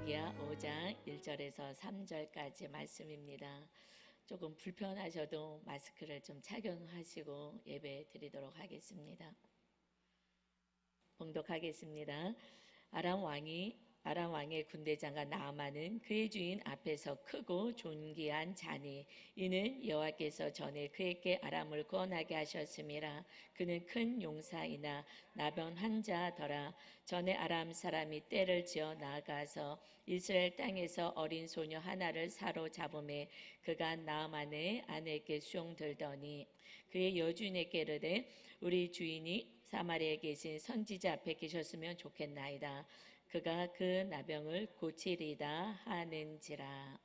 열왕기하 5장 1절에서 3절까지 말씀입니다. 조금 불편하셔도 마스크를 좀 착용하시고 예배 드리도록 하겠습니다. 봉독하겠습니다. 아람 왕의 군대장관 나아만은 그의 주인 앞에서 크고 존귀한 자니 이는 여호와께서 전에 그에게 아람을 구원하게 하셨음이라. 그는 큰 용사이나 나병한 자더라. 전에 아람 사람이 떼를 지어 나아가서 이스라엘 땅에서 어린 소녀 하나를 사로잡음에 그가 나아만의 아내에게 수용들더니 그의 여주인에게 이르되 우리 주인이 사마리아에 계신 선지자 앞에 계셨으면 좋겠나이다. 그가 그 나병을 고치리다 하는지라.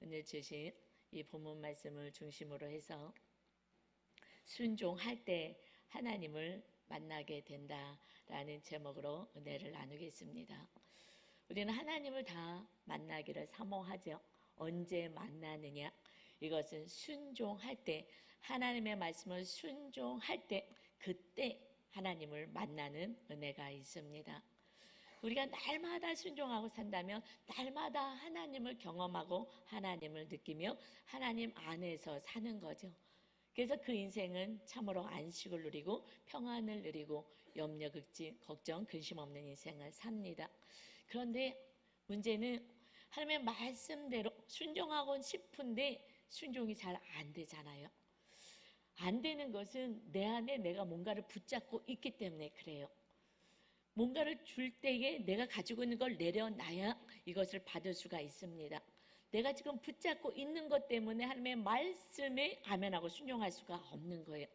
오늘 주신 이 본문 말씀을 중심으로 해서 순종할 때 하나님을 만나게 된다라는 제목으로 은혜를 나누겠습니다. 우리는 하나님을 다 만나기를 사모하죠. 언제 만나느냐? 이것은 순종할 때, 하나님의 말씀을 순종할 때, 그때 하나님을 만나는 은혜가 있습니다. 우리가 날마다 순종하고 산다면 날마다 하나님을 경험하고 하나님을 느끼며 하나님 안에서 사는 거죠. 그래서 그 인생은 참으로 안식을 누리고 평안을 누리고 염려, 걱정, 근심 없는 인생을 삽니다. 그런데 문제는 하나님의 말씀대로 순종하고 싶은데 순종이 잘 안 되잖아요. 안 되는 것은 내 안에 내가 뭔가를 붙잡고 있기 때문에 그래요. 뭔가를 줄 때에 내가 가지고 있는 걸 내려놔야 이것을 받을 수가 있습니다. 내가 지금 붙잡고 있는 것 때문에 하나님의 말씀에 아멘하고 순종할 수가 없는 거예요.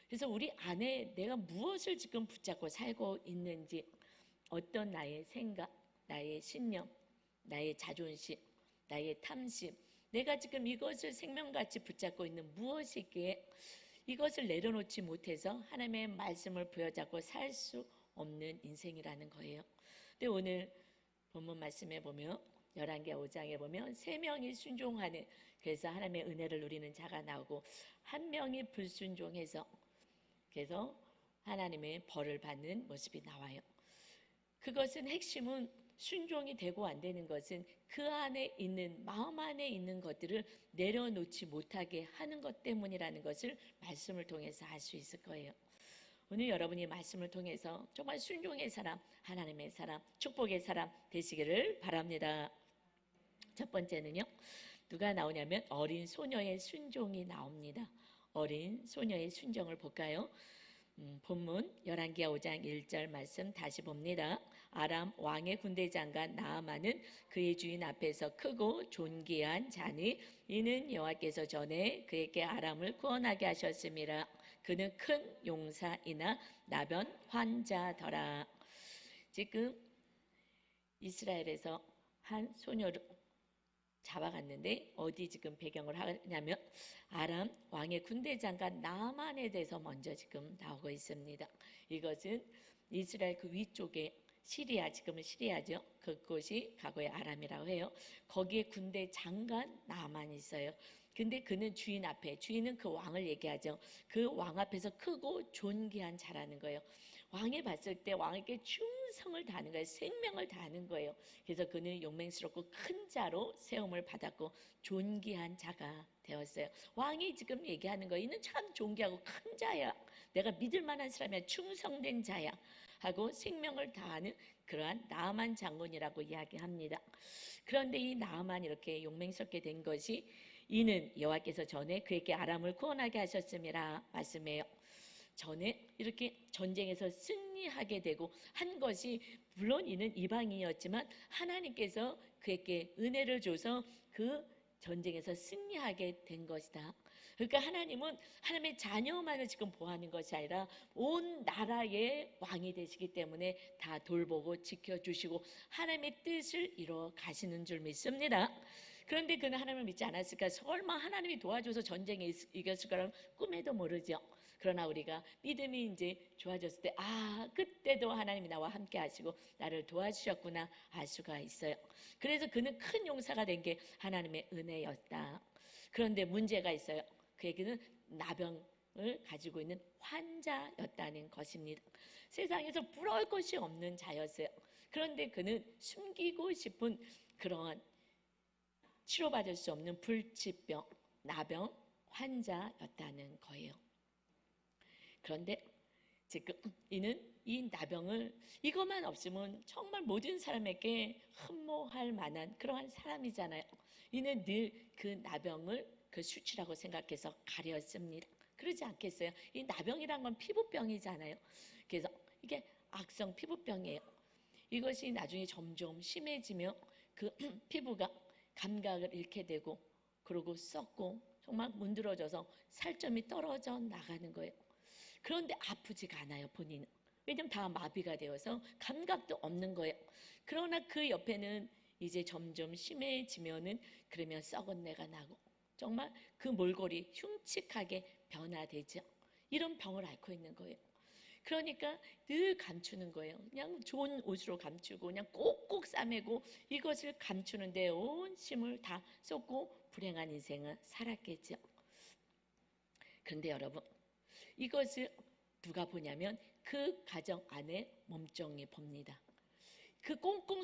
그래서 우리 안에 내가 무엇을 지금 붙잡고 살고 있는지, 어떤 나의 생각, 나의 신념, 나의 자존심, 나의 탐심, 내가 지금 이것을 생명같이 붙잡고 있는 무엇이기에 이것을 내려놓지 못해서 하나님의 말씀을 부여잡고 살 수 없는 인생이라는 거예요. 근데 오늘 본문 말씀에 보면 열왕기하 5장에 보면 3명이 순종하는, 그래서 하나님의 은혜를 누리는 자가 나오고 한 명이 불순종해서 그래서 하나님의 벌을 받는 모습이 나와요. 그것은 핵심은 순종이 되고 안 되는 것은 그 안에 있는, 마음 안에 있는 것들을 내려놓지 못하게 하는 것 때문이라는 것을 말씀을 통해서 알 수 있을 거예요. 오늘 여러분이 말씀을 통해서 정말 순종의 사람, 하나님의 사람, 축복의 사람 되시기를 바랍니다. 첫 번째는요, 누가 나오냐면 어린 소녀의 순종이 나옵니다. 어린 소녀의 순종을 볼까요? 본문 열왕기하 5장 1절 말씀 다시 봅니다. 아람 왕의 군대 장관 나아만은 그의 주인 앞에서 크고 존귀한 자니 이는 여호와께서 전에 그에게 아람을 구원하게 하셨음이라. 그는 큰 용사이나 나병 환자더라. 지금 이스라엘에서 한 소녀를 잡아갔는데 어디 지금 배경을 하냐면 아람 왕의 군대 장관 나아만에 대해서 먼저 지금 나오고 있습니다. 이것은 이스라엘 그 위쪽에 시리아, 지금은 시리아죠. 그곳이 과거의 아람이라고 해요. 거기에 군대 장관 나아만이 있어요. 근데 그는 주인 앞에, 주인은 그 왕을 얘기하죠. 그 왕 앞에서 크고 존귀한 자라는 거예요. 왕이 봤을 때 왕에게 충성을 다하는 거예요. 생명을 다하는 거예요. 그래서 그는 용맹스럽고 큰 자로 세움을 받았고 존귀한 자가 되었어요. 왕이 지금 얘기하는 거예요. 이는 참 존귀하고 큰 자야. 내가 믿을 만한 사람이야. 충성된 자야. 하고 생명을 다하는 그러한 나아만 장군이라고 이야기합니다. 그런데 이 나아만 이렇게 용맹스럽게 된 것이 이는 여호와께서 전에 그에게 아람을 구원하게 하셨음이라 말씀해요. 전에 이렇게 전쟁에서 승리하게 되고 한 것이, 물론 이는 이방인이었지만 하나님께서 그에게 은혜를 줘서 그 전쟁에서 승리하게 된 것이다. 그러니까 하나님은 하나님의 자녀만을 지금 보호하는 것이 아니라 온 나라의 왕이 되시기 때문에 다 돌보고 지켜주시고 하나님의 뜻을 이루어 가시는 줄 믿습니다. 그런데 그는 하나님을 믿지 않았을까? 설마 하나님이 도와줘서 전쟁에 이겼을 거라는 꿈에도 모르죠. 그러나 우리가 믿음이 이제 좋아졌을 때, 그때도 하나님이 나와 함께 하시고 나를 도와주셨구나 알 수가 있어요. 그래서 그는 큰 용사가 된 게 하나님의 은혜였다. 그런데 문제가 있어요. 그에게는 나병을 가지고 있는 환자였다는 것입니다. 세상에서 부러울 것이 없는 자였어요. 그런데 그는 숨기고 싶은 그러한 치료받을 수 없는 불치병, 나병 환자였다는 거예요. 그런데 지금 이는 이 나병을 이것만 없으면 정말 모든 사람에게 흠모할 만한 그러한 사람이잖아요. 이는 늘 그 나병을 그 수치라고 생각해서 가렸습니다. 그러지 않겠어요? 이 나병이란 건 피부병이잖아요. 그래서 이게 악성 피부병이에요. 이것이 나중에 점점 심해지며 그 피부가 감각을 잃게 되고 그러고 썩고 정말 문드러져서 살점이 떨어져 나가는 거예요. 그런데 아프지가 않아요, 본인은. 왜냐면 다 마비가 되어서 감각도 없는 거예요. 그러나 그 옆에는 이제 점점 심해지면은 그러면 썩은 내가 나고 정말 그 몰골이 흉측하게 변화되죠. 이런 병을 앓고 있는 거예요. 그러니까 늘 감추는 거예요. 그냥 좋은 옷으로 감추고 그냥 꼭꼭 싸매고 이것을 감추는데 온 힘을 다 쏟고 불행한 인생을 살았겠죠. 그런데 여러분, 이것을 누가 보냐면 그 가정 안에 몸종이 봅니다. 그 꽁꽁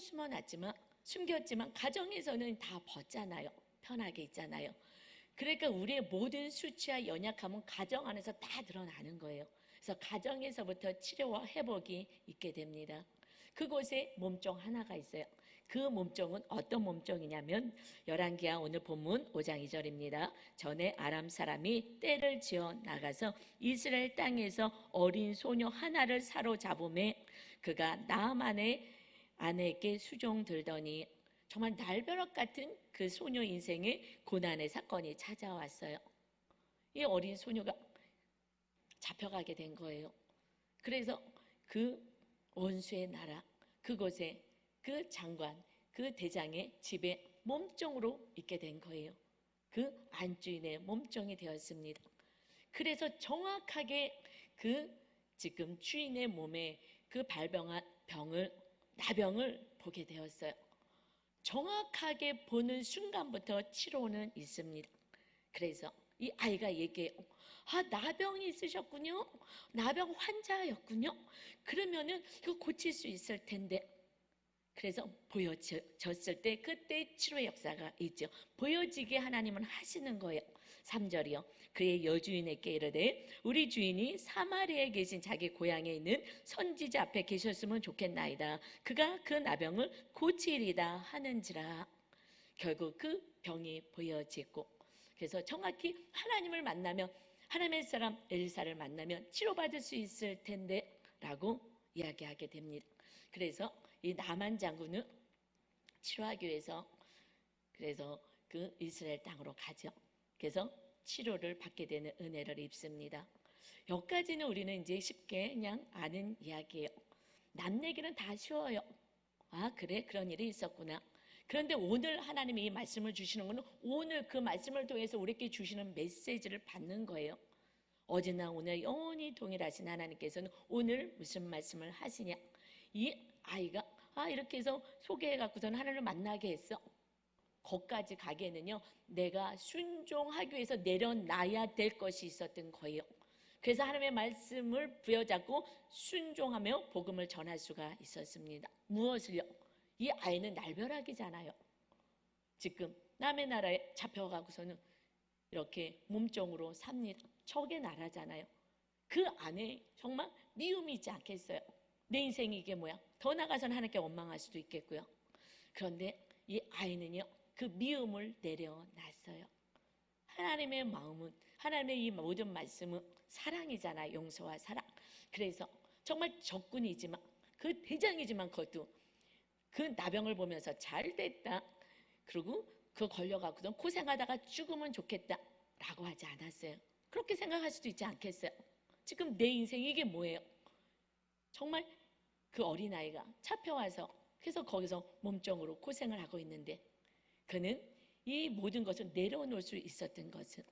숨겼지만 가정에서는 다 벗잖아요. 편하게 있잖아요. 그러니까 우리의 모든 수치와 연약함은 가정 안에서 다 드러나는 거예요. 그래서 가정에서부터 치료와 회복이 있게 됩니다. 그곳에 몸종 하나가 있어요. 그 몸종은 어떤 몸종이냐면 열왕기하 오늘 본문 5장 2절입니다. 전에 아람 사람이 떼를 지어 나가서 이스라엘 땅에서 어린 소녀 하나를 사로잡음에 그가 나아만의 아내에게 수종들더니 정말 날벼락 같은 그 소녀 인생에 고난의 사건이 찾아왔어요. 이 어린 소녀가 잡혀가게 된 거예요. 그래서 그 원수의 나라 그곳에 그 장관 그 대장의 집에 몸종으로 있게 된 거예요. 그 안주인의 몸종이 되었습니다. 그래서 정확하게 그 지금 주인의 몸에 그 발병한 나병을 보게 되었어요. 정확하게 보는 순간부터 치료는 있습니다. 그래서 이 아이가 얘기해요. 나병이 있으셨군요. 나병 환자였군요. 그러면은 이거 고칠 수 있을 텐데. 그래서 보여졌을 때 그때 치료의 역사가 있죠. 보여지게 하나님은 하시는 거예요. 3절이요. 그의 여주인에게 이르되 우리 주인이 사마리아에 계신 자기 고향에 있는 선지자 앞에 계셨으면 좋겠나이다. 그가 그 나병을 고치리다 하는지라. 결국 그 병이 보여지고 그래서 정확히 하나님을 만나면 하나님의 사람 엘리사를 만나면 치료받을 수 있을 텐데 라고 이야기하게 됩니다. 그래서 이 나만 장군은 치료하기 위해서 그래서 그 이스라엘 땅으로 가죠. 그래서 치료를 받게 되는 은혜를 입습니다. 여기까지는 우리는 이제 쉽게 그냥 아는 이야기예요. 남 얘기는 다 쉬워요. 그래 그런 일이 있었구나. 그런데 오늘 하나님이 이 말씀을 주시는 것은 오늘 그 말씀을 통해서 우리에게 주시는 메시지를 받는 거예요. 어제나 오늘 영원히 동일하신 하나님께서는 오늘 무슨 말씀을 하시냐. 이 아이가 이렇게 해서 소개해갖고서는 하나님을 만나게 했어. 거기까지 가기에는요 내가 순종하기 위해서 내려놔야 될 것이 있었던 거예요. 그래서 하나님의 말씀을 부여잡고 순종하며 복음을 전할 수가 있었습니다. 무엇을요? 이 아이는 날벼락이잖아요. 지금 남의 나라에 잡혀가고서는 이렇게 몸종으로 삽니다. 적의 나라잖아요. 그 안에 정말 미움이 있지 않겠어요? 내 인생이 이게 뭐야? 더 나가서는 하나님께 원망할 수도 있겠고요. 그런데 이 아이는요 그 미움을 내려놨어요. 하나님의 마음은 하나님의 이 모든 말씀은 사랑이잖아요. 용서와 사랑. 그래서 정말 적군이지만 그 대장이지만 그것도 그 나병을 보면서 잘 됐다. 그리고 그 걸려갖고도 고생하다가 죽으면 좋겠다 라고 하지 않았어요. 그렇게 생각할 수도 있지 않겠어요? 지금 내 인생 이게 뭐예요? 정말 그 어린아이가 잡혀와서 그래서 거기서 몸종으로 고생을 하고 있는데 그는 이 모든 것을 내려놓을 수 있었던 것은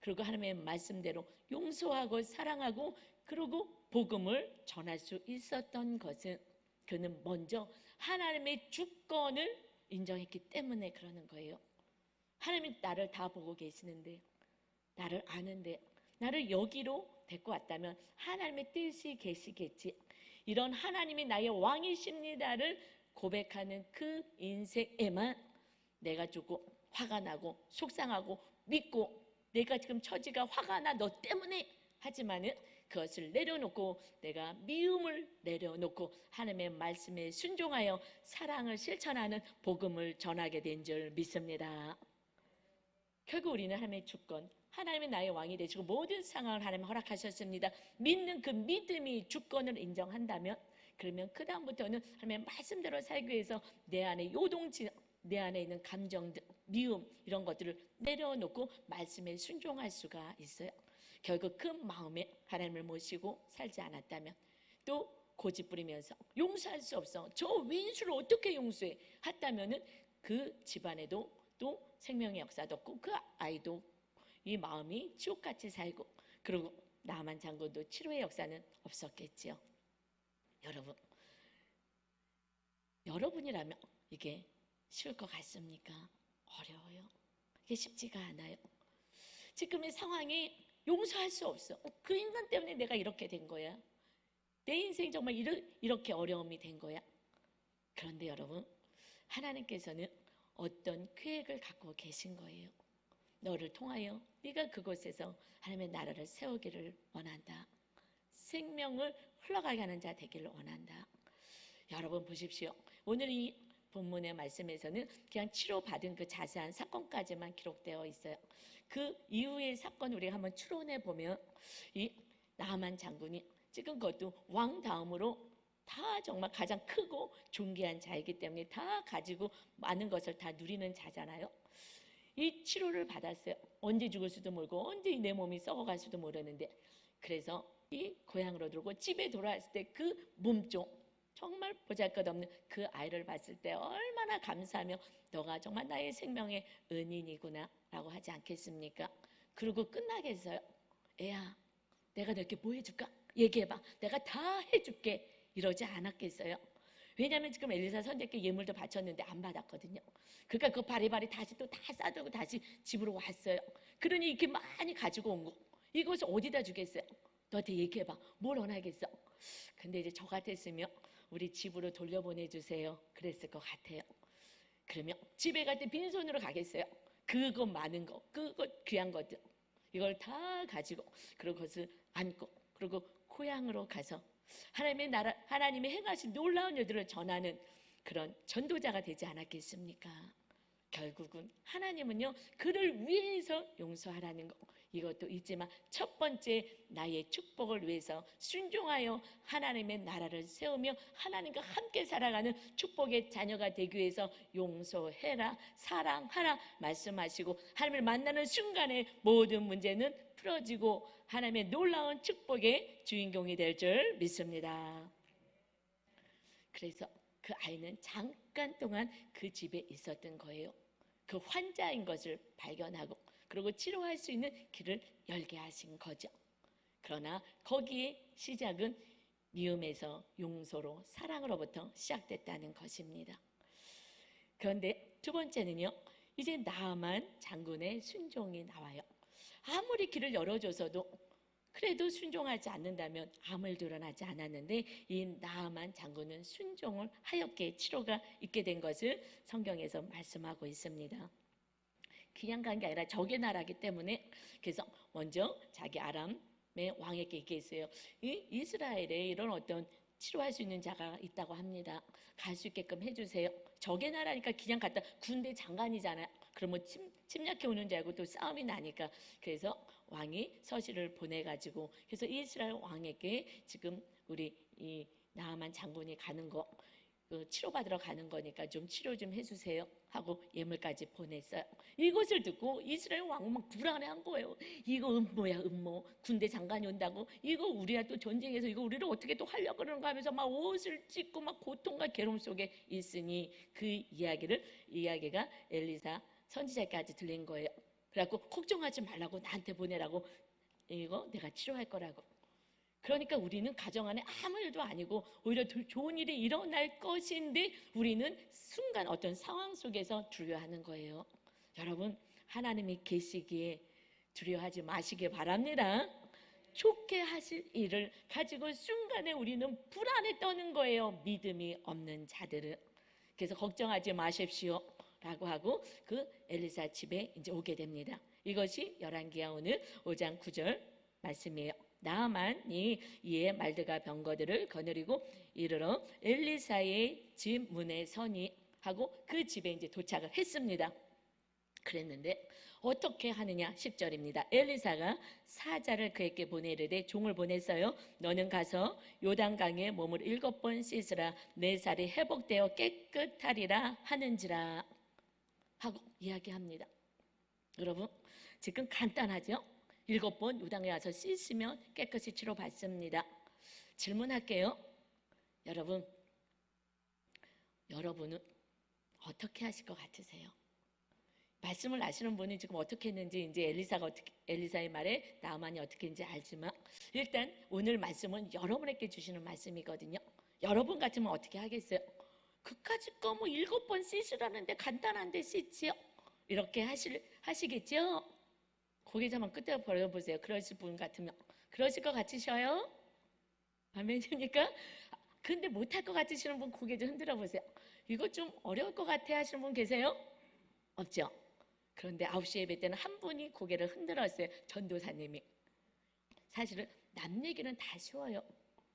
그리고 하나님의 말씀대로 용서하고 사랑하고 그리고 복음을 전할 수 있었던 것은 그는 먼저 하나님의 주권을 인정했기 때문에 그러는 거예요. 하나님이 나를 다 보고 계시는데 나를 아는데 나를 여기로 데리고 왔다면 하나님의 뜻이 계시겠지. 이런 하나님이 나의 왕이십니다를 고백하는 그 인생에만 내가 조금 화가 나고 속상하고 믿고 내가 지금 처지가 화가 나 너 때문에 하지만은 그것을 내려놓고 내가 미움을 내려놓고 하나님의 말씀에 순종하여 사랑을 실천하는 복음을 전하게 된 줄 믿습니다. 결국 우리는 하나님의 주권, 하나님의 나의 왕이 되시고 모든 상황을 하나님 허락하셨습니다. 믿는 그 믿음이 주권을 인정한다면 그러면 그 다음부터는 하나님의 말씀대로 살기 위해서 내 안에 요동치, 내 안에 있는 감정들, 미움 이런 것들을 내려놓고 말씀에 순종할 수가 있어요. 결국 그 마음에 하나님을 모시고 살지 않았다면 또 고집 부리면서 용서할 수 없어. 저 왼수를 어떻게 용서해? 했다면은 그 집안에도 또 생명의 역사도 없고 그 아이도 이 마음이 지옥같이 살고 그리고 나만 장군도 치료의 역사는 없었겠지요. 여러분이라면 이게 쉬울 것 같습니까? 어려워요. 이게 쉽지가 않아요. 지금의 상황이 용서할 수 없어. 그 인간 때문에 내가 이렇게 된 거야. 내 인생 정말 이렇게 어려움이 된 거야. 그런데 여러분, 하나님께서는 어떤 계획을 갖고 계신 거예요. 너를 통하여 네가 그곳에서 하나님의 나라를 세우기를 원한다. 생명을 흘러가게 하는 자 되기를 원한다. 여러분 보십시오. 오늘 이 본문의 말씀에서는 그냥 치료받은 그 자세한 사건까지만 기록되어 있어요. 그 이후의 사건 우리가 한번 추론해 보면 이 나만 장군이 지금 그것도 왕 다음으로 다 정말 가장 크고 존귀한 자이기 때문에 다 가지고 많은 것을 다 누리는 자잖아요. 이 치료를 받았어요. 언제 죽을 수도 모르고 언제 내 몸이 썩어갈 수도 모르는데 그래서 이 고향으로 들어오고 집에 돌아왔을 때 그 몸종 정말 보잘것없는 그 아이를 봤을 때 얼마나 감사하며 너가 정말 나의 생명의 은인이구나 라고 하지 않겠습니까? 그리고 끝나겠어요. 애야 내가 너에게 뭐 해줄까? 얘기해봐. 내가 다 해줄게. 이러지 않았겠어요? 왜냐하면 지금 엘리사 선지자께 예물도 바쳤는데 안 받았거든요. 그러니까 그 바리바리 다시 또 다 싸들고 다시 집으로 왔어요. 그러니 이렇게 많이 가지고 온 거 이것을 어디다 주겠어요? 너한테 얘기해봐. 뭘 원하겠어? 근데 이제 저 같았으면 우리 집으로 돌려보내주세요 그랬을 것 같아요. 그러면 집에 갈 때 빈손으로 가겠어요? 그거 많은 거, 그거 귀한 것들 이걸 다 가지고 그리고 그것을 안고 그리고 고향으로 가서 하나님의 나라, 하나님의 행하신 놀라운 일들을 전하는 그런 전도자가 되지 않았겠습니까? 결국은 하나님은요 그를 위해서 용서하라는 거 이것도 있지만 첫 번째 나의 축복을 위해서 순종하여 하나님의 나라를 세우며 하나님과 함께 살아가는 축복의 자녀가 되기 위해서 용서해라 사랑하라 말씀하시고 하나님을 만나는 순간에 모든 문제는 풀어지고 하나님의 놀라운 축복의 주인공이 될 줄 믿습니다. 그래서 그 아이는 잠깐 동안 그 집에 있었던 거예요. 그 환자인 것을 발견하고 그리고 치료할 수 있는 길을 열게 하신 거죠. 그러나 거기에 시작은 미움에서 용서로 사랑으로부터 시작됐다는 것입니다. 그런데 두 번째는요. 이제 나만 장군의 순종이 나와요. 아무리 길을 열어줘서도 그래도 순종하지 않는다면 아무 일도 일어나지 않았는데 이 나아만 장군은 순종을 하였기에 치료가 있게 된 것을 성경에서 말씀하고 있습니다. 그냥 간 게 아니라 적의 나라이기 때문에 그래서 먼저 자기 아람의 왕에게 얘기했어요. 이 이스라엘에 이런 어떤 치료할 수 있는 자가 있다고 합니다. 갈 수 있게끔 해주세요. 적의 나라니까 그냥 갔다 군대 장관이잖아요. 그러면 침략해 오는 줄 알고 또 싸움이 나니까 그래서 왕이 서신을 보내가지고 그래서 이스라엘 왕에게 지금 우리 이 나아만 장군이 가는 거 치료받으러 가는 거니까 좀 치료 좀 해주세요 하고 예물까지 보냈어요. 이것을 듣고 이스라엘 왕은 막 불안해한 거예요. 이거 음모야 음모. 군대 장관이 온다고 이거 우리가 또 전쟁에서 이거 우리를 어떻게 또 하려고 그러는가 하면서 막 옷을 찢고 막 고통과 괴로움 속에 있으니 그 이야기가 엘리사 선지자까지 들린 거예요. 그래갖고 걱정하지 말라고 나한테 보내라고 이거 내가 치료할 거라고. 그러니까 우리는 가정 안에 아무 일도 아니고 오히려 좋은 일이 일어날 것인데 우리는 순간 어떤 상황 속에서 두려워하는 거예요. 여러분 하나님이 계시기에 두려워하지 마시길 바랍니다. 좋게 하실 일을 가지고 순간에 우리는 불안에 떠는 거예요. 믿음이 없는 자들은. 그래서 걱정하지 마십시오 라고 하고 그 엘리사 집에 이제 오게 됩니다. 이것이 열왕기하 오늘 5장 9절 말씀이에요. 나아만이 이에 말드가 병거들을 거느리고 이르러 엘리사의 집 문에 서니 하고 그 집에 이제 도착을 했습니다. 그랬는데 어떻게 하느냐 10절입니다. 엘리사가 사자를 그에게 보내르되 종을 보냈어요. 너는 가서 요단강에 몸을 7번 씻으라. 내 살이 회복되어 깨끗하리라 하는지라 하고 이야기합니다. 여러분 지금 간단하죠? 7번 요단에 와서 씻으면 깨끗이 치료받습니다. 질문할게요. 여러분은 어떻게 하실 것 같으세요? 말씀을 아시는 분이 지금 어떻게 했는지 이제 엘리사의 말에 나아만이 어떻게 했는지 알지만 일단 오늘 말씀은 여러분에게 주시는 말씀이거든요. 여러분 같으면 어떻게 하겠어요? 그까짓 거 뭐 7번 씻으라는데 간단한데 씻지요? 이렇게 하시겠죠? 고개 한번 끝에 벌려보세요. 그러실 분 같으면. 그러실 것 같으셔요? 아멘입니까? 근데 못할 것 같으시는 분 고개 좀 흔들어 보세요. 이거 좀 어려울 것 같아 하시는 분 계세요? 없죠? 그런데 9시 예배 때는 한 분이 고개를 흔들었어요. 전도사님이. 사실은 남 얘기는 다 쉬워요.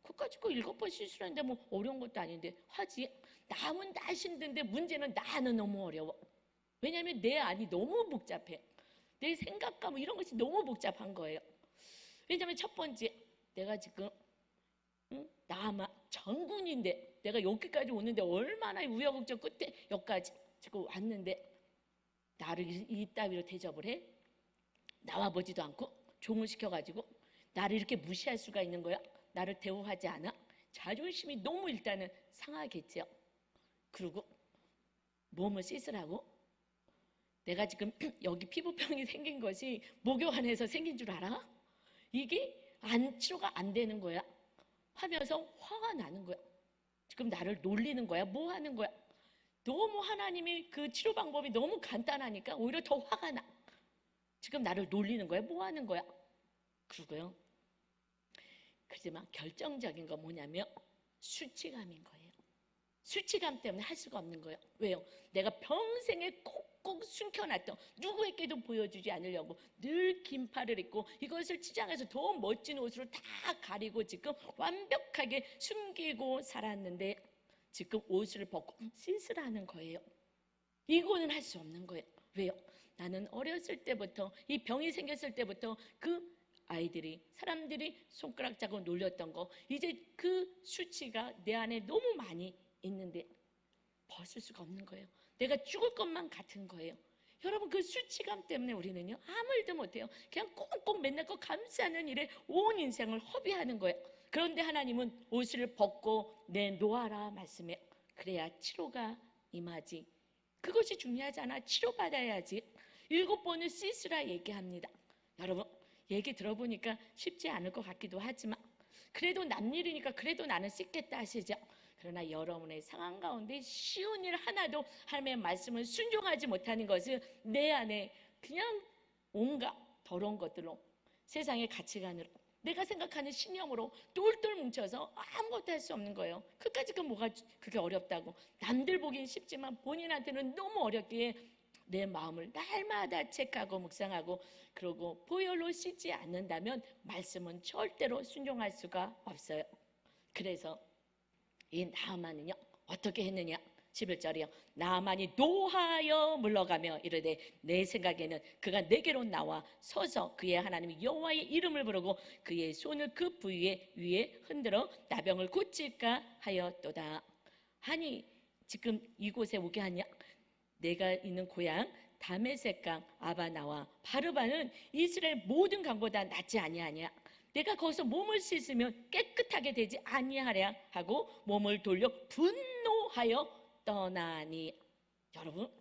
그까짓 거 7번 씻으라는데 뭐 어려운 것도 아닌데 하지. 남은 다 힘든데 문제는 나는 너무 어려워. 왜냐하면 내 안이 너무 복잡해. 내 생각과 뭐 이런 것이 너무 복잡한 거예요. 왜냐하면 첫 번째 내가 지금 나아만 장군인데 내가 여기까지 오는데 얼마나 우여곡절 끝에 여기까지 지금 왔는데 나를 이따위로 대접을 해? 나와보지도 않고 종을 시켜가지고 나를 이렇게 무시할 수가 있는 거야? 나를 대우하지 않아? 자존심이 너무 일단은 상하겠죠. 그리고 몸을 씻으라고? 내가 지금 여기 피부병이 생긴 것이 목욕 안에서 생긴 줄 알아? 이게 치료가 안 되는 거야 하면서 화가 나는 거야. 지금 나를 놀리는 거야? 뭐 하는 거야? 너무 하나님이 그 치료 방법이 너무 간단하니까 오히려 더 화가 나. 지금 나를 놀리는 거야? 뭐 하는 거야? 그러고요. 그렇지만 결정적인 건 뭐냐면 수치감인 거예요. 수치감 때문에 할 수가 없는 거예요. 왜요? 내가 평생에 꼭꼭 숨겨놨던 누구에게도 보여주지 않으려고 늘 긴팔을 입고 이것을 치장해서 더 멋진 옷으로 다 가리고 지금 완벽하게 숨기고 살았는데 지금 옷을 벗고 씻으라는 거예요. 이거는 할 수 없는 거예요. 왜요? 나는 어렸을 때부터 이 병이 생겼을 때부터 그 사람들이 손가락 잡고 놀렸던 거 이제 그 수치가 내 안에 너무 많이 있는데 벗을 수가 없는 거예요. 내가 죽을 것만 같은 거예요. 여러분 그 수치감 때문에 우리는요 아무 일도 못해요. 그냥 꽁꽁 맨날 그 감싸는 일에 온 인생을 허비하는 거예요. 그런데 하나님은 옷을 벗고 내놓아라 말씀해. 그래야 치료가 임하지. 그것이 중요하잖아. 치료받아야지. 7번을 씻으라 얘기합니다. 여러분 얘기 들어보니까 쉽지 않을 것 같기도 하지만 그래도 남 일이니까 그래도 나는 씻겠다 하시죠. 그러나 여러분의 상황 가운데 쉬운 일 하나도 하나님의 말씀을 순종하지 못하는 것은 내 안에 그냥 온갖 더러운 것들로 세상의 가치관으로 내가 생각하는 신념으로 똘똘 뭉쳐서 아무것도 할 수 없는 거예요. 그까짓 건 뭐가 그게 어렵다고. 남들 보기엔 쉽지만 본인한테는 너무 어렵기에 내 마음을 날마다 체크하고 묵상하고 그러고 보혈로 씻지 않는다면 말씀은 절대로 순종할 수가 없어요. 그래서 이 나아만은요 어떻게 했느냐 11절이요. 나아만이 노하여 물러가며 이르되 내 생각에는 그가 내게로 나와 서서 그의 하나님 여호와의 이름을 부르고 그의 손을 그 부위에 위에 흔들어 나병을 고칠까 하였도다. 아니 지금 이곳에 오게 하냐? 내가 있는 고향 다메섹강 아바나와 바르바는 이스라엘 모든 강보다 낫지 아니하냐? 내가 거기서 몸을 씻으면 깨끗하게 되지 아니하랴 하고 몸을 돌려 분노하여 떠나니. 여러분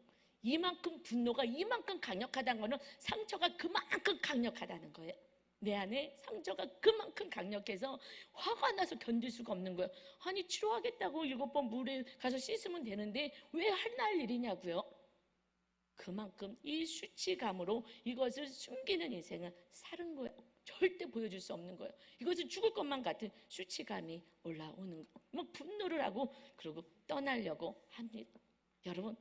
이만큼 분노가 이만큼 강력하다는 것은 상처가 그만큼 강력하다는 거예요. 내 안에 상처가 그만큼 강력해서 화가 나서 견딜 수가 없는 거예요. 아니 치료하겠다고 7번 물에 가서 씻으면 되는데 왜 할 일이냐고요. 그만큼 이 수치감으로 이것을 숨기는 인생을 사는 거예요. 절대 보여줄 수 없는 거예요. 이것은 죽을 것만 같은 수치감이 올라오는 거. 막 분노를 하고 그러고 떠나려고 합니다. 여러분,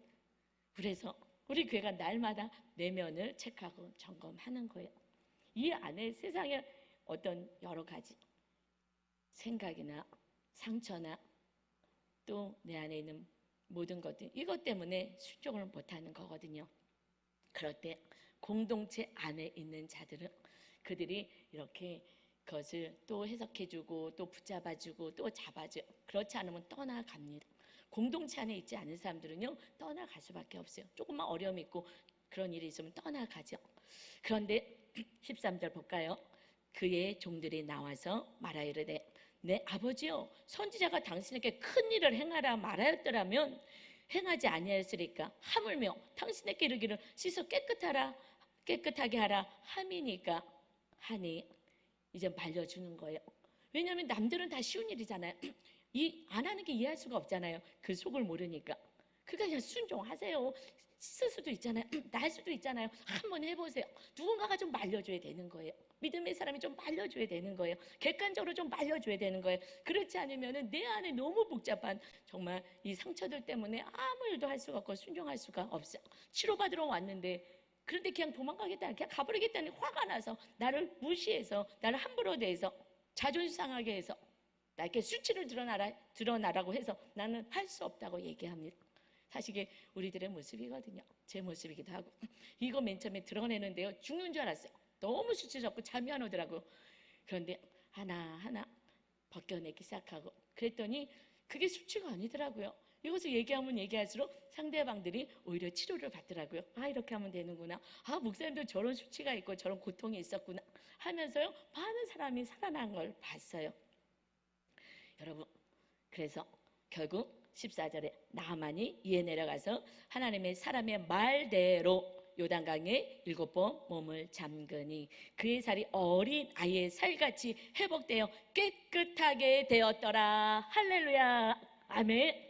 그래서 우리 교회가 날마다 내면을 체크하고 점검하는 거예요. 이 안에 세상에 어떤 여러 가지 생각이나 상처나 또 내 안에 있는 모든 것들, 이것 때문에 순종을 못하는 거거든요. 그럴 때 공동체 안에 있는 자들은 그들이 이렇게 그것을 또 해석해주고 또 붙잡아주고 또 잡아줘. 그렇지 않으면 떠나갑니다. 공동체 안에 있지 않은 사람들은요, 떠나갈 수밖에 없어요. 조금만 어려움이 있고 그런 일이 있으면 떠나가죠. 그런데 13절 볼까요? 그의 종들이 나와서 말하이르되 내 아버지여, 선지자가 당신에게 큰 일을 행하라 말하였더라면 행하지 아니하였으리까. 하물며 당신에게 이르기를 씻어 깨끗하게 하라 함이니까 하니. 이제 말려주는 거예요. 왜냐하면 남들은 다 쉬운 일이잖아요. 안 하는 게 이해할 수가 없잖아요. 그 속을 모르니까. 그러니까 그냥 순종하세요. 씻을 수도 있잖아요. 날 수도 있잖아요. 한번 해보세요. 누군가가 좀 말려줘야 되는 거예요. 믿음의 사람이 좀 말려줘야 되는 거예요. 객관적으로 좀 말려줘야 되는 거예요. 그렇지 않으면 내 안에 너무 복잡한 정말 이 상처들 때문에 아무 일도 할 수가 없고 순종할 수가 없어요. 치료받으러 왔는데 그런데 그냥 도망가겠다는, 그냥 가버리겠다는 화가 나서 나를 무시해서 나를 함부로 대해서 자존심 상하게 해서 나에게 수치를 드러나라고 해서 나는 할 수 없다고 얘기합니다. 사실 이게 우리들의 모습이거든요. 제 모습이기도 하고. 이거 맨 처음에 드러내는데요, 죽는 줄 알았어요. 너무 수치스럽고 잠이 안 오더라고요. 그런데 하나하나 벗겨내기 시작하고 그랬더니 그게 수치가 아니더라고요. 이것을 얘기하면 얘기할수록 상대방들이 오히려 치료를 받더라고요. 아, 이렇게 하면 되는구나. 아, 목사님도 저런 수치가 있고 저런 고통이 있었구나 하면서요, 많은 사람이 살아난 걸 봤어요. 여러분, 그래서 결국 14절에 나만이 이에 내려가서 하나님의 사람의 말대로 요단강에 7번 몸을 잠그니 그의 살이 어린 아이의 살같이 회복되어 깨끗하게 되었더라. 할렐루야. 아멘.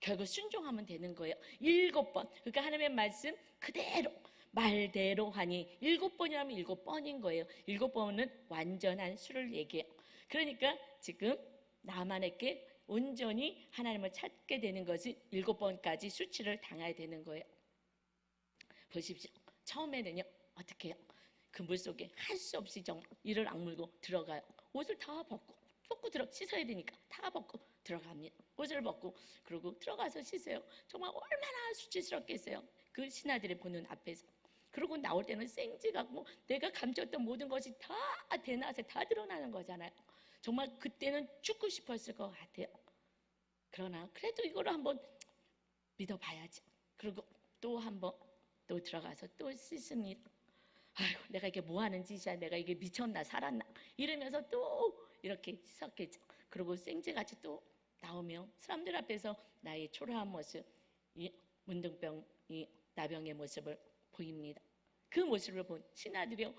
결국 순종하면 되는 거예요. 7번. 그러니까 하나님의 말씀 그대로 말대로 하니 7번이라면 7번인 거예요. 7번은 완전한 수를 얘기해요. 그러니까 지금 나만에게 온전히 하나님을 찾게 되는 것이 7번까지 수치를 당해야 되는 거예요. 보십시오. 처음에는요, 어떻게 해요? 그 물속에 할 수 없이 정말 이를 악물고 들어가요. 옷을 다 벗고 씻어야 되니까 다 벗고 들어갑니다. 옷을 벗고 그러고 들어가서 씻어요. 정말 얼마나 수치스럽겠어요. 그 신하들이 보는 앞에서. 그러고 나올 때는 생지같고 내가 감췄던 모든 것이 다 대낮에 다 드러나는 거잖아요. 정말 그때는 죽고 싶었을 것 같아요. 그러나 그래도 이거를 한번 믿어봐야지. 그리고 또 한번 또 들어가서 또 씻습니다. 아이고, 내가 이게 뭐 하는 짓이야. 내가 이게 미쳤나 살았나 이러면서 또 이렇게 씻었겠죠. 그리고 생쥐같이 또 나오며 사람들 앞에서 나의 초라한 모습, 이 문둥병, 이 나병의 모습을 보입니다. 그 모습을 본 신하들이요,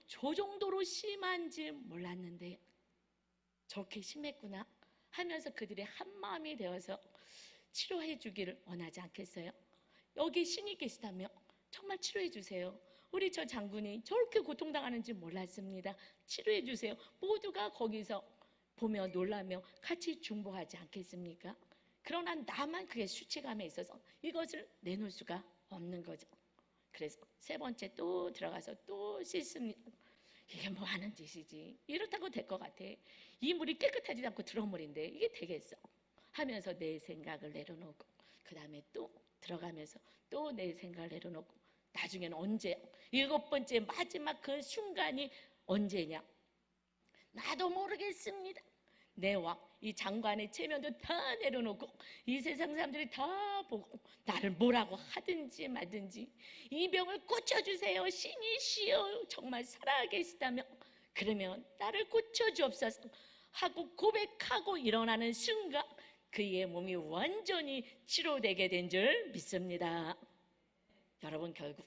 저 정도로 심한지 몰랐는데 저렇게 심했구나 하면서 그들이 한마음이 되어서 치료해 주기를 원하지 않겠어요? 여기 신이 계시다며 정말 치료해 주세요. 우리 저 장군이 저렇게 고통당하는지 몰랐습니다. 치료해 주세요. 모두가 거기서 보며 놀라며 같이 중보하지 않겠습니까? 그러나 나만 그게 수치감에 있어서 이것을 내놓을 수가 없는 거죠. 그래서 세 번째 또 들어가서 또 씻습니다. 이게 뭐 하는 짓이지? 이렇다고 될 것 같아. 이 물이 깨끗하지 않고 들어온 물인데 이게 되겠어? 하면서 내 생각을 내려놓고 그 다음에 또 들어가면서 또 내 생각을 내려놓고 나중에는 언제? 7번째 마지막 그 순간이 언제냐? 나도 모르겠습니다. 내 왕, 이 장관의 체면도 다 내려놓고 이 세상 사람들이 다 보고 나를 뭐라고 하든지 말든지 이 병을 고쳐주세요. 신이시여 정말 살아계시다며 그러면 나를 고쳐주옵소서 하고 고백하고 일어나는 순간 그의 몸이 완전히 치료되게 된 줄 믿습니다. 여러분, 결국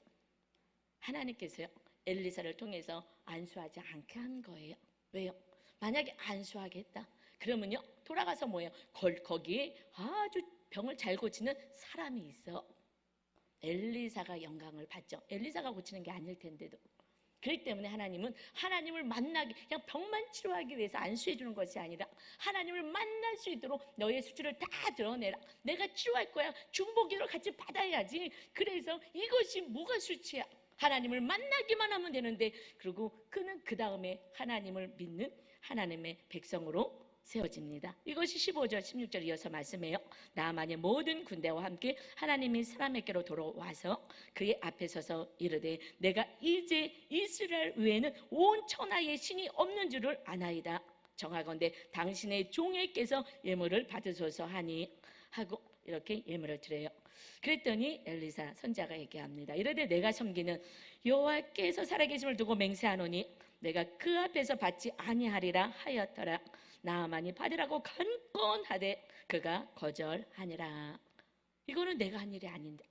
하나님께서요, 엘리사를 통해서 안수하지 않게 한 거예요. 왜요? 만약에 안수하게 했다 그러면요, 돌아가서 뭐예요? 거기에 아주 병을 잘 고치는 사람이 있어. 엘리사가 영광을 받죠. 엘리사가 고치는 게 아닐 텐데도. 그렇기 때문에 하나님은 하나님을 만나기, 그냥 병만 치료하기 위해서 안수해 주는 것이 아니라 하나님을 만날 수 있도록 너의 수치를 다 드러내라. 내가 치료할 거야. 중보기도를 같이 받아야지. 그래서 이것이 뭐가 수치야? 하나님을 만나기만 하면 되는데, 그리고 그는 그 다음에 하나님을 믿는 하나님의 백성으로 세워집니다. 이것이 15절 16절 이어서 말씀해요. 나만의 모든 군대와 함께 하나님이 사람에게로 돌아와서 그의 앞에 서서 이르되 내가 이제 이스라엘 외에는 온 천하에 신이 없는 줄을 아나이다. 정하건대 당신의 종에게서 예물을 받으소서 하니 하고 이렇게 예물을 드려요. 그랬더니 엘리사 선지자가 얘기합니다. 이르되 내가 섬기는 여호와께서 살아계심을 두고 맹세하노니 내가 그 앞에서 받지 아니하리라 하였더라. 나아만이 받으라고 간건하되 그가 거절하니라. 이거는 내가 한 일이 아닌데,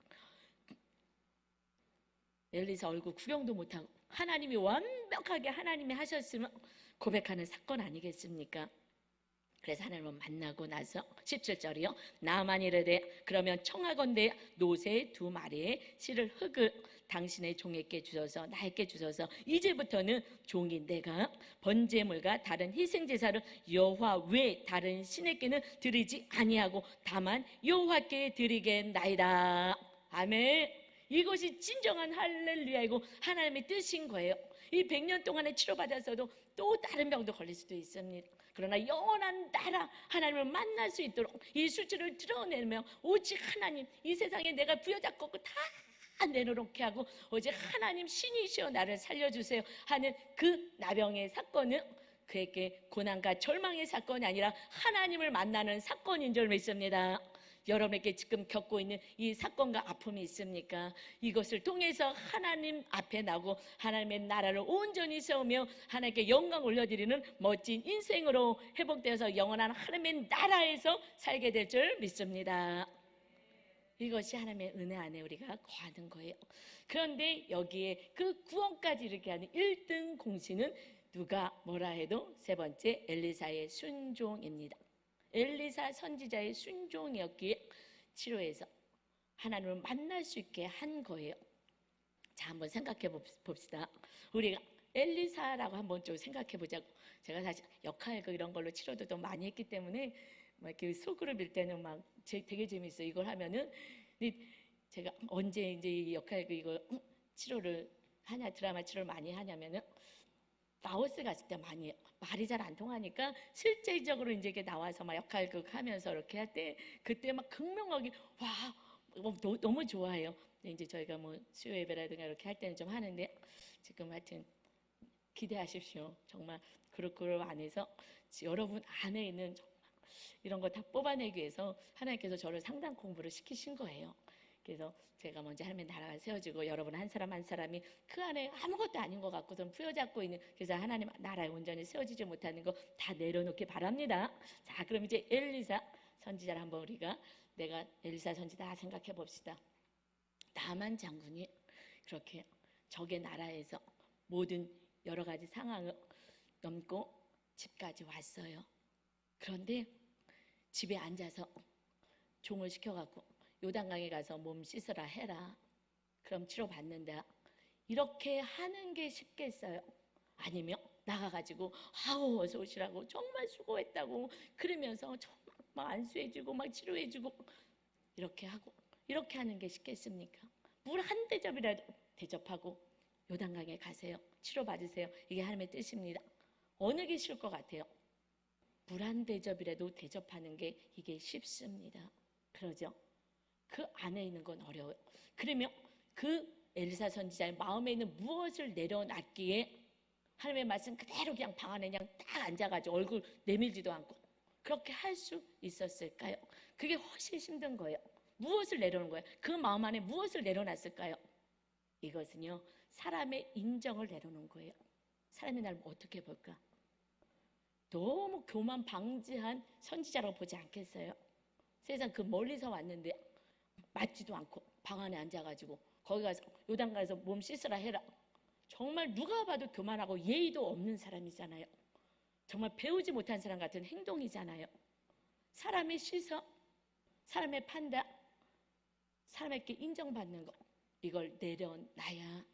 엘리사 얼굴 구경도 못하고 하나님이 완벽하게 하나님이 하셨으면 고백하는 사건 아니겠습니까? 그래서 하나님을 만나고 나서 17절이요. 나만이 이르되 그러면 청하건대 노새 2마리의 실을 흙을 당신의 종에게 주소서, 나에게 주소서. 이제부터는 종이 내가 번제물과 다른 희생제사를 여호와 외 다른 신에게는 드리지 아니하고 다만 여호와께 드리겠나이다. 아멘. 이것이 진정한 할렐루야이고 하나님의 뜻인 거예요. 이 100년 동안에 치료받았어도 또 다른 병도 걸릴 수도 있습니다. 그러나 영원한 나라 하나님을 만날 수 있도록 이 수치를 드러내며 오직 하나님, 이 세상에 내가 부여잡고 다 내려놓게 하고 오직 하나님 신이시여 나를 살려주세요 하는 그 나병의 사건은 그에게 고난과 절망의 사건이 아니라 하나님을 만나는 사건인 줄 믿습니다. 여러분에게 지금 겪고 있는 이 사건과 아픔이 있습니까? 이것을 통해서 하나님 앞에 나고 하나님의 나라를 온전히 세우며 하나님께 영광 올려드리는 멋진 인생으로 회복되어서 영원한 하나님의 나라에서 살게 될 줄 믿습니다. 이것이 하나님의 은혜 안에 우리가 거하는 거예요. 그런데 여기에 그 구원까지 이르게 하는 1등 공신은 누가 뭐라 해도 세 번째 엘리사의 순종입니다. 엘리사 선지자의 순종이었기에 치료해서 하나님을 만날 수 있게 한 거예요. 자, 한번 생각해 봅시다. 우리가 엘리사라고 한번 좀 생각해 보자고. 제가 사실 역할극 이런 걸로 치료도 좀 많이 했기 때문에 막 이렇게 속으로 밀 때는 막 되게 재밌어요. 이걸 하면은 제가 언제 이제 이 역할극 이거 치료를 하냐, 드라마 치료를 많이 하냐면은 라오스 갔을 때 많이 해요. 말이 잘 안 통하니까 실제적으로 이제 이게 나와서 막 역할극 하면서 이렇게 할 때 그때 막 극명하게 와 너무 좋아해요. 이제 저희가 뭐 수요 예배라든가 이렇게 할 때는 좀 하는데 지금 하여튼 기대하십시오. 정말 그룹 안에서 여러분 안에 있는 정말 이런 거 다 뽑아내기 위해서 하나님께서 저를 상담 공부를 시키신 거예요. 그래서 제가 먼저 하나님의 나라가 세워지고 여러분 한 사람 한 사람이 그 안에 아무것도 아닌 것 같고 좀 부여잡고 있는, 그래서 하나님 나라에 온전히 세워지지 못하는 거 다 내려놓기 바랍니다. 자, 그럼 이제 엘리사 선지자를 한번 우리가 내가 엘리사 선지자 생각해 봅시다. 나만 장군이 그렇게 적의 나라에서 모든 여러 가지 상황을 넘고 집까지 왔어요. 그런데 집에 앉아서 종을 시켜갖고 요단강에 가서 몸 씻으라 해라. 그럼 치료받는다. 이렇게 하는 게 쉽겠어요? 아니면 나가가지고 아우 어서 오시라고 정말 수고했다고 그러면서 정말 막 안수해주고 막 치료해주고 이렇게 하고 이렇게 하는 게 쉽겠습니까? 물 한 대접이라도 대접하고 요단강에 가세요. 치료받으세요. 이게 하나님의 뜻입니다. 어느 게 쉬울 것 같아요? 물 한 대접이라도 대접하는 게 이게 쉽습니다. 그러죠? 그 안에 있는 건 어려워요. 그러면 그 엘리사 선지자의 마음에 있는 무엇을 내려놨기에 하나님의 말씀 그대로 그냥 방 안에 그냥 딱 앉아가지고 얼굴 내밀지도 않고 그렇게 할 수 있었을까요? 그게 훨씬 힘든 거예요. 무엇을 내려놓은 거예요? 그 마음 안에 무엇을 내려놨을까요? 이것은요, 사람의 인정을 내려놓은 거예요. 사람이 나를 어떻게 볼까? 너무 교만 방지한 선지자라고 보지 않겠어요? 세상 그 멀리서 왔는데 맞지도 않고 방 안에 앉아가지고 거기 가서 요단 가서 몸 씻으라 해라. 정말 누가 봐도 교만하고 예의도 없는 사람이잖아요. 정말 배우지 못한 사람 같은 행동이잖아요. 사람의 시선, 사람의 판단, 사람에게 인정받는 거, 이걸 내려놔야,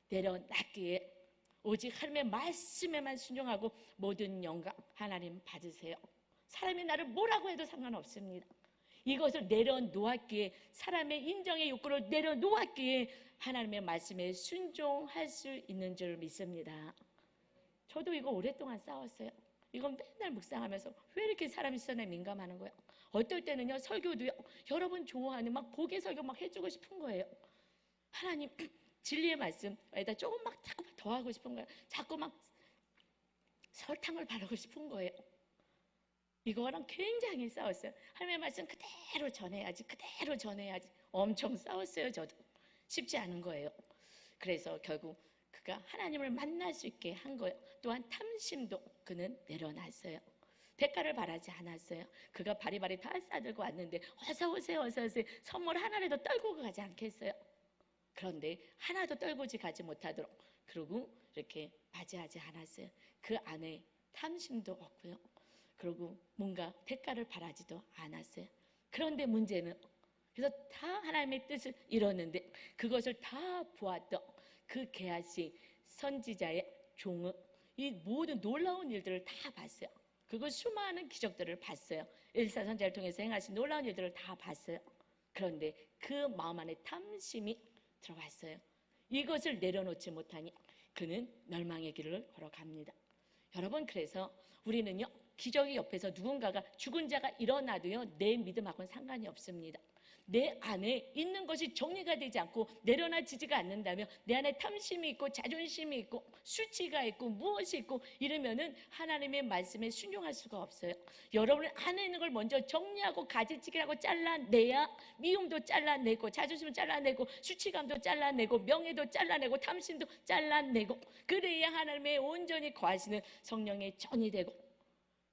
내려놨기에 오직 하나님의 말씀에만 순종하고 모든 영광 하나님 받으세요. 사람이 나를 뭐라고 해도 상관없습니다. 이것을 내려놓았기에, 사람의 인정의 욕구를 내려놓았기에 하나님의 말씀에 순종할 수 있는 줄 믿습니다. 저도 이거 오랫동안 싸웠어요. 이건 맨날 묵상하면서 왜 이렇게 사람이 시선에 민감하는 거야? 어떨 때는요, 설교도요, 여러분 좋아하는 막 복의 설교 막 해주고 싶은 거예요. 하나님 진리의 말씀에다 조금 막 자꾸 더 하고 싶은 거예요. 자꾸 막 설탕을 바르고 싶은 거예요. 이거랑 굉장히 싸웠어요. 하나님의 말씀 그대로 전해야지, 그대로 전해야지. 엄청 싸웠어요. 저도 쉽지 않은 거예요. 그래서 결국 그가 하나님을 만날 수 있게 한 거예요. 또한 탐심도 그는 내려놨어요. 대가를 바라지 않았어요. 그가 바리바리 다 싸들고 왔는데 어서 오세요, 어서 오세요. 선물 하나라도 떨고 가지 않겠어요? 그런데 하나도 떨고지 가지 못하도록 그러고 이렇게 맞이하지 않았어요. 그 안에 탐심도 없고요. 그리고 뭔가 대가를 바라지도 않았어요. 그런데 문제는, 그래서 다 하나님의 뜻을 이뤘는데 그것을 다 보았던 그 게하시 선지자의 종은 이 모든 놀라운 일들을 다 봤어요. 그리고 수많은 기적들을 봤어요. 엘리사 선지자를 통해서 행하신 놀라운 일들을 다 봤어요. 그런데 그 마음 안에 탐심이 들어왔어요. 이것을 내려놓지 못하니 그는 멸망의 길을 걸어갑니다. 여러분, 그래서 우리는요, 기적이 옆에서 누군가가 죽은 자가 일어나도요, 내 믿음하고는 상관이 없습니다. 내 안에 있는 것이 정리가 되지 않고 내려놔지지가 않는다면, 내 안에 탐심이 있고 자존심이 있고 수치가 있고 무엇이 있고 이러면은 하나님의 말씀에 순종할 수가 없어요. 여러분 안에 있는 걸 먼저 정리하고 가지치기하고 잘라내야 미움도 잘라내고 자존심도 잘라내고 수치감도 잘라내고 명예도 잘라내고 탐심도 잘라내고, 그래야 하나님의 온전히 거하시는 성령의 전이 되고,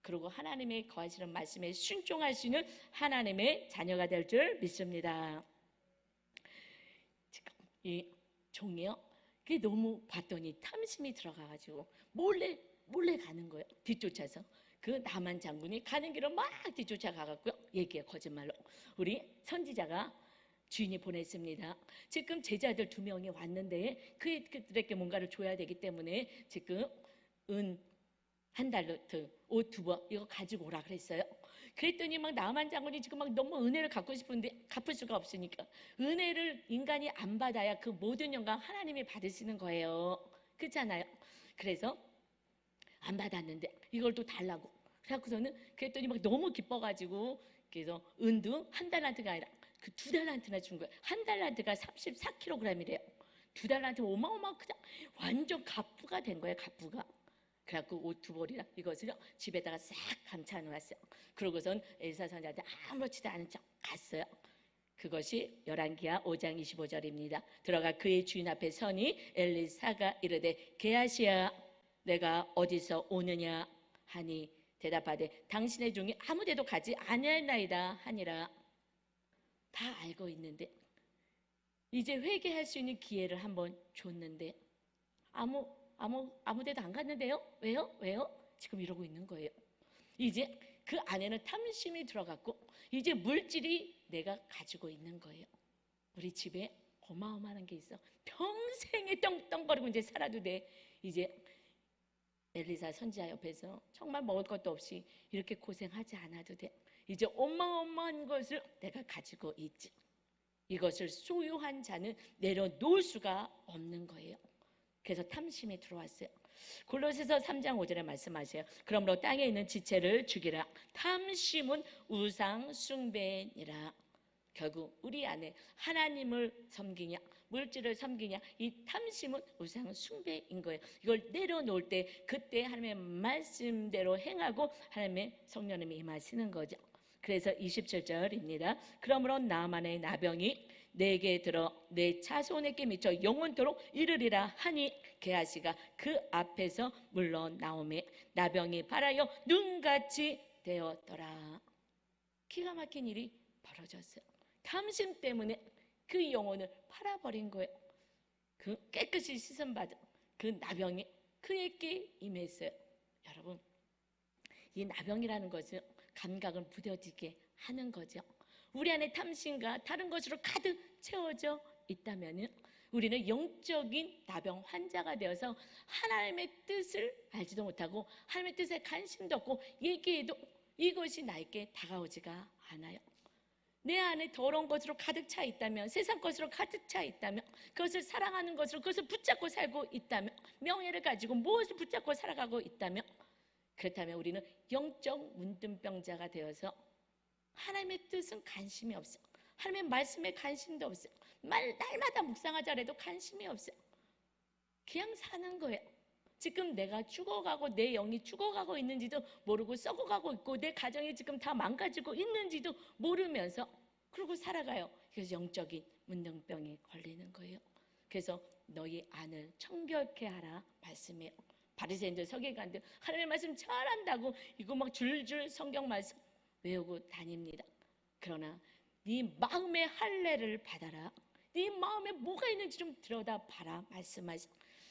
그리고 하나님의 거하시는 말씀에 순종할 수 있는 하나님의 자녀가 될 줄 믿습니다. 지금 이 종이요, 그게 너무 봤더니 탐심이 들어가가지고 몰래 가는 거예요. 뒤쫓아서 그 나만 장군이 가는 길을 막 뒤쫓아가갖고요, 얘기해 거짓말로 우리 선지자가 주인이 보냈습니다. 지금 제자들 2명이 왔는데 그들에게 뭔가를 줘야 되기 때문에 지금 한 달러트, 옷 2벌 이거 가지고 오라 그랬어요. 그랬더니 막 나만 장군이 지금 막 너무 은혜를 갖고 싶은데 갚을 수가 없으니까, 은혜를 인간이 안 받아야 그 모든 영광 하나님이 받으시는 거예요. 그렇잖아요. 그래서 안 받았는데 이걸 또 달라고. 그래갖고서는 그랬더니 막 너무 기뻐가지고, 그래서 은도 한 달란트가 아니라 그 2달란트나 준 거예요. 한 달란트가 34kg이래요. 2달란트 어마어마 그냥 완전 갑부가 된 거예요. 갑부가. 그래갖고 옷 2벌이랑 이것을요 집에다가 싹 감춰 놓았어요. 그러고선 엘사 선지자한테 아무렇지도 않은 척 갔어요. 그것이 열왕기하 5장 25절입니다. 들어가 그의 주인 앞에 서니 엘리사가 이르되 게하시야 내가 어디서 오느냐 하니 대답하되 당신의 종이 아무데도 가지 아니하나이다 하니라. 다 알고 있는데 이제 회개할 수 있는 기회를 한번 줬는데 아무 데도 안 갔는데요? 왜요? 지금 이러고 있는 거예요. 이제 그 안에는 탐심이 들어갔고 이제 물질이 내가 가지고 있는 거예요. 우리 집에 어마어마한 게 있어. 평생에 떵떵거리고 이제 살아도 돼. 이제 엘리사 선지자 옆에서 정말 먹을 것도 없이 이렇게 고생하지 않아도 돼. 이제 어마어마한 것을 내가 가지고 있지. 이것을 소유한 자는 내려놓을 수가 없는 거예요. 그래서 탐심이 들어왔어요. 골로새서 3장 5절에 말씀하세요. 그러므로 땅에 있는 지체를 죽이라. 탐심은 우상 숭배니라. 결국 우리 안에 하나님을 섬기냐 물질을 섬기냐, 이 탐심은 우상 숭배인 거예요. 이걸 내려놓을 때 그때 하나님의 말씀대로 행하고 하나님의 성령님이 임하시는 거죠. 그래서 27절입니다. 그러므로 나만의 나병이 내게 들어 내 자손에게 미쳐 영원토록 이르리라 하니 게하시가 그 앞에서 물러나오매 나병이 발하여 눈같이 되었더라. 기가 막힌 일이 벌어졌어요. 탐심 때문에 그 영혼을 팔아버린 거예요. 그 깨끗이 씻음받은 그 나병이 그에게 임했어요. 여러분, 이 나병이라는 것은 감각을 무뎌지게 하는 거죠. 우리 안에 탐심과 다른 것으로 가득 채워져 있다면 우리는 영적인 나병 환자가 되어서 하나님의 뜻을 알지도 못하고 하나님의 뜻에 관심도 없고 얘기해도 이것이 나에게 다가오지가 않아요. 내 안에 더러운 것으로 가득 차 있다면, 세상 것으로 가득 차 있다면, 그것을 사랑하는 것으로 그것을 붙잡고 살고 있다면, 명예를 가지고 무엇을 붙잡고 살아가고 있다면, 그렇다면 우리는 영적 문둥병자가 되어서 하나님의 뜻은 관심이 없어요. 하나님의 말씀에 관심도 없어요. 날마다 묵상하자 해도 관심이 없어요. 그냥 사는 거예요. 지금 내가 죽어가고 내 영이 죽어가고 있는지도 모르고 썩어가고 있고 내 가정이 지금 다 망가지고 있는지도 모르면서 그러고 살아가요. 그래서 영적인 문둥병이 걸리는 거예요. 그래서 너희 안을 청결케 하라 말씀이에요. 바리새인들 서기관들 하나님의 말씀 잘한다고 이거 막 줄줄 성경 말씀 외우고 다닙니다. 그러나 네 마음의 할례를 받아라. 네 마음에 뭐가 있는지 좀 들여다봐라 말씀하시.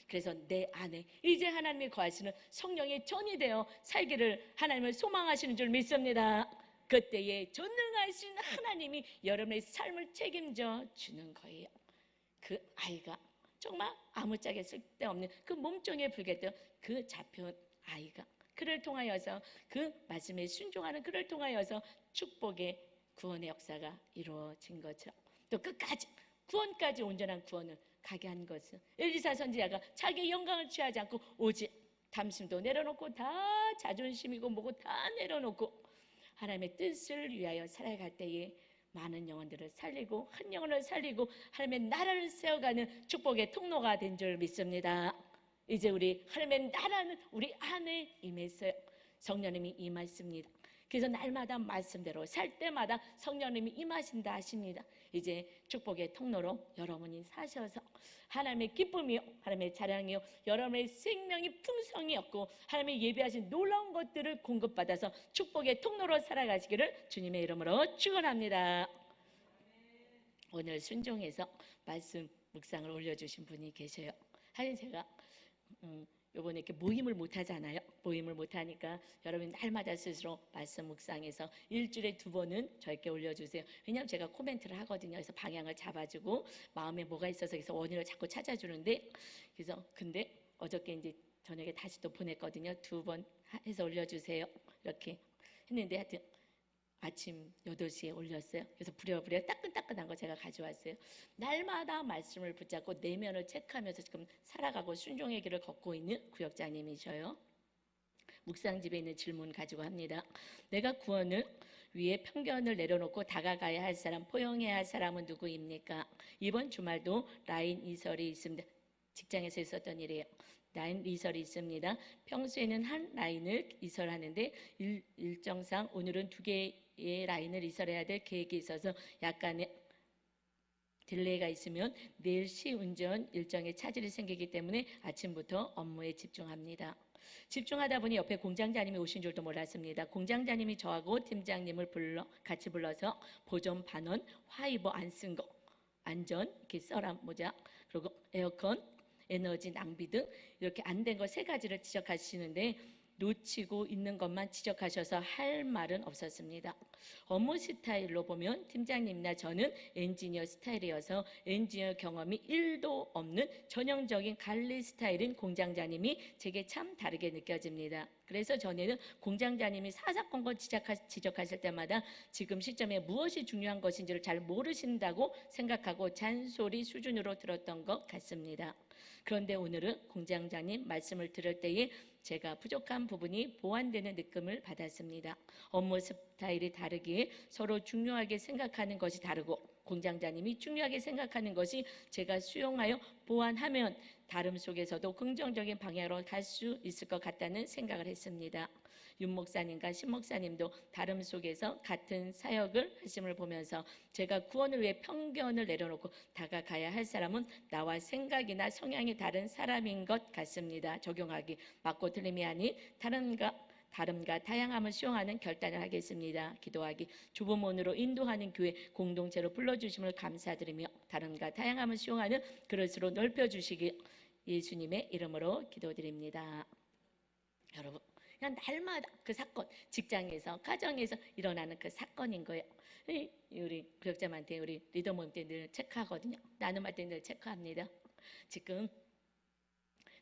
그래서 내 안에 이제 하나님이 거하시는 성령의 전이 되어 살기를 하나님을 소망하시는 줄 믿습니다. 그때에 전능하신 하나님이 여러분의 삶을 책임져 주는 거예요. 그 아이가 정말 아무짝에 쓸데없는 그 몸종에 불겠던 그 잡혀온 아이가 그를 통하여서 그 말씀에 순종하는 그를 통하여서 축복의 구원의 역사가 이루어진 것처럼 또 끝까지 구원까지 온전한 구원을 가게 한 것은 엘리사 선지자가 자기의 영광을 취하지 않고 오직 탐심도 내려놓고 다 자존심이고 뭐고 다 내려놓고 하나님의 뜻을 위하여 살아갈 때에 많은 영혼들을 살리고 한 영혼을 살리고 하나님의 나라를 세워가는 축복의 통로가 된 줄 믿습니다. 이제 우리 하나님의 나라는 우리 안에 임했어요. 성령님이 임하십니다. 그래서 날마다 말씀대로 살 때마다 성령님이 임하신다 하십니다. 이제 축복의 통로로 여러분이 사셔서 하나님의 기쁨이요 하나님의 자랑이요 여러분의 생명이 풍성히 없고 하나님의 예비하신 놀라운 것들을 공급받아서 축복의 통로로 살아가시기를 주님의 이름으로 축원합니다. 오늘 순종해서 말씀 묵상을 올려주신 분이 계셔요. 사실 제가 요번에 이렇게 모임을 못 하잖아요. 모임을 못 하니까 여러분 날마다 스스로 말씀 묵상해서 일주일에 2번은 저에게 올려주세요. 왜냐하면 제가 코멘트를 하거든요. 그래서 방향을 잡아주고 마음에 뭐가 있어서 그래서 원인을 자꾸 찾아주는데 그래서 근데 어저께 이제 저녁에 다시 또 보냈거든요. 2번 해서 올려주세요. 이렇게 했는데 하여튼 아침 8시에 올렸어요. 그래서 부랴부랴 따끈따끈한 거 제가 가져왔어요. 날마다 말씀을 붙잡고 내면을 체크하면서 지금 살아가고 순종의 길을 걷고 있는 구역장님이셔요. 묵상집에 있는 질문 가지고 합니다. 내가 구원을 위해 편견을 내려놓고 다가가야 할 사람, 포용해야 할 사람은 누구입니까? 이번 주말도 라인 이설이 있습니다. 직장에서 있었던 일이에요. 라인 이설이 있습니다. 평소에는 한 라인을 이설하는데 일정상 오늘은 2개의 라인을 이설해야 될 계획이 있어서 약간의 딜레이가 있으면 내일 시운전 일정에 차질이 생기기 때문에 아침부터 업무에 집중합니다. 집중하다 보니 옆에 공장장님이 오신 줄도 몰랐습니다. 공장장님이 저하고 팀장님을 같이 불러서 보존 반원, 화이버 안 쓴 거, 안전, 이렇게 써라 모자, 그리고 에어컨, 에너지 낭비 등 이렇게 안 된 거 3가지를 지적하시는데 놓치고 있는 것만 지적하셔서 할 말은 없었습니다. 업무 스타일로 보면 팀장님이나 저는 엔지니어 스타일이어서 엔지니어 경험이 1도 없는 전형적인 관리 스타일인 공장장님이 제게 참 다르게 느껴집니다. 그래서 전에는 공장장님이 사사건건 지적하실 때마다 지금 시점에 무엇이 중요한 것인지를 잘 모르신다고 생각하고 잔소리 수준으로 들었던 것 같습니다. 그런데 오늘은 공장장님 말씀을 들을 때에 제가 부족한 부분이 보완되는 느낌을 받았습니다. 업무 스타일이 다르기에 서로 중요하게 생각하는 것이 다르고 공장장님이 중요하게 생각하는 것이 제가 수용하여 보완하면 다름 속에서도 긍정적인 방향으로 갈 수 있을 것 같다는 생각을 했습니다. 윤 목사님과 신 목사님도 다름 속에서 같은 사역을 하심을 보면서 제가 구원을 위해 편견을 내려놓고 다가가야 할 사람은 나와 생각이나 성향이 다른 사람인 것 같습니다. 적용하기 맞고 틀림이 아닌 다름과 다양함을 수용하는 결단을 하겠습니다. 기도하기 주보문으로 인도하는 교회 공동체로 불러주심을 감사드리며 다름과 다양함을 수용하는 그릇으로 넓혀주시기 예수님의 이름으로 기도드립니다. 여러분 그냥 날마다 그 사건, 직장에서, 가정에서 일어나는 그 사건인 거예요. 우리 구역자한테 우리 리더 모임 때 늘 체크하거든요. 나눔할 때 늘 체크합니다. 지금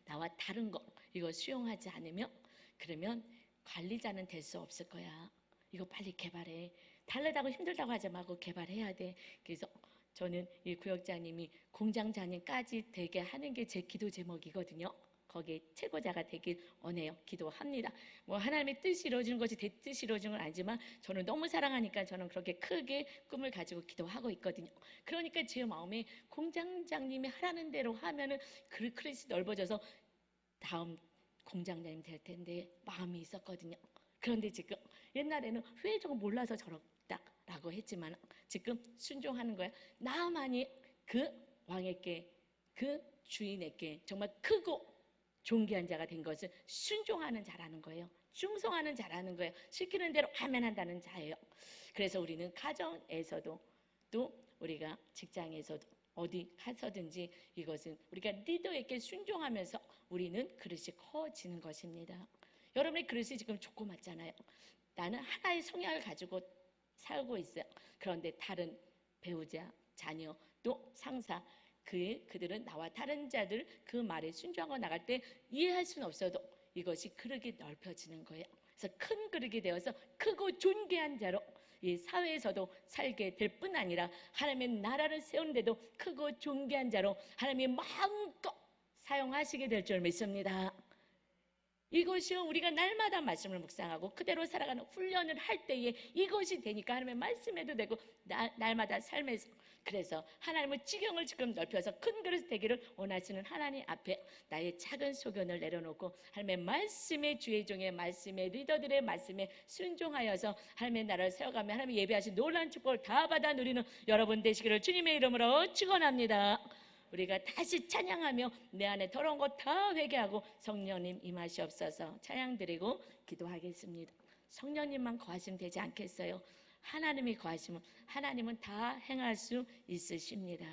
나와 다른 거 이거 수용하지 않으면 그러면 관리자는 될 수 없을 거야. 이거 빨리 개발해. 다르다고 힘들다고 하지 말고 개발해야 돼. 그래서 저는 이 구역장님이 공장장님까지 되게 하는 게 제 기도 제목이거든요. 거기에 최고자가 되길 원해요. 기도합니다. 뭐 하나님의 뜻이 이루어지는 것이 내 뜻이 이루어지는 건 아니지만 저는 너무 사랑하니까 저는 그렇게 크게 꿈을 가지고 기도하고 있거든요. 그러니까 제 마음에 공장장님이 하라는 대로 하면은 그릇이 넓어져서 다음 공장장님 될 텐데 마음이 있었거든요. 그런데 지금 옛날에는 왜 저거 몰라서 저렇다라고 했지만 지금 순종하는 거야. 나만이 그 왕에게 그 주인에게 정말 크고 존귀한 자가 된 것을 순종하는 자라는 거예요. 충성하는 자라는 거예요. 시키는 대로 하면 한다는 자예요. 그래서 우리는 가정에서도 또 우리가 직장에서도 어디 가서든지 이것은 우리가 리더에게 순종하면서 우리는 그릇이 커지는 것입니다. 여러분의 그릇이 지금 조그맣잖아요. 나는 하나의 성향을 가지고 살고 있어요. 그런데 다른 배우자, 자녀, 또 상사 그들은 나와 다른 자들 그 말에 순종하고 나갈 때 이해할 수는 없어도 이것이 그릇이 넓혀지는 거예요. 그래서 큰 그릇이 되어서 크고 존귀한 자로 이 사회에서도 살게 될 뿐 아니라 하나님의 나라를 세우는데도 크고 존귀한 자로 하나님이 마음껏 사용하시게 될 줄 믿습니다. 이것이요 우리가 날마다 말씀을 묵상하고 그대로 살아가는 훈련을 할 때에 이것이 되니까 하나님의 말씀에도 되고 날마다 삶에서 그래서 하나님의 지경을 지금 넓혀서 큰 그릇 되기를 원하시는 하나님 앞에 나의 작은 소견을 내려놓고 하나님의 말씀의 주의 종의 말씀의 리더들의 말씀에 순종하여서 하나님의 나라를 세워가며 하나님의 예배하신 놀라운 축복을 다 받아 누리는 여러분 되시기를 주님의 이름으로 축원합니다. 우리가 다시 찬양하며 내 안에 더러운 것 다 회개하고 성령님 임하시옵소서 찬양 드리고 기도하겠습니다. 성령님만 거하시면 되지 않겠어요? 하나님이 거하시면 하나님은 다 행할 수 있으십니다.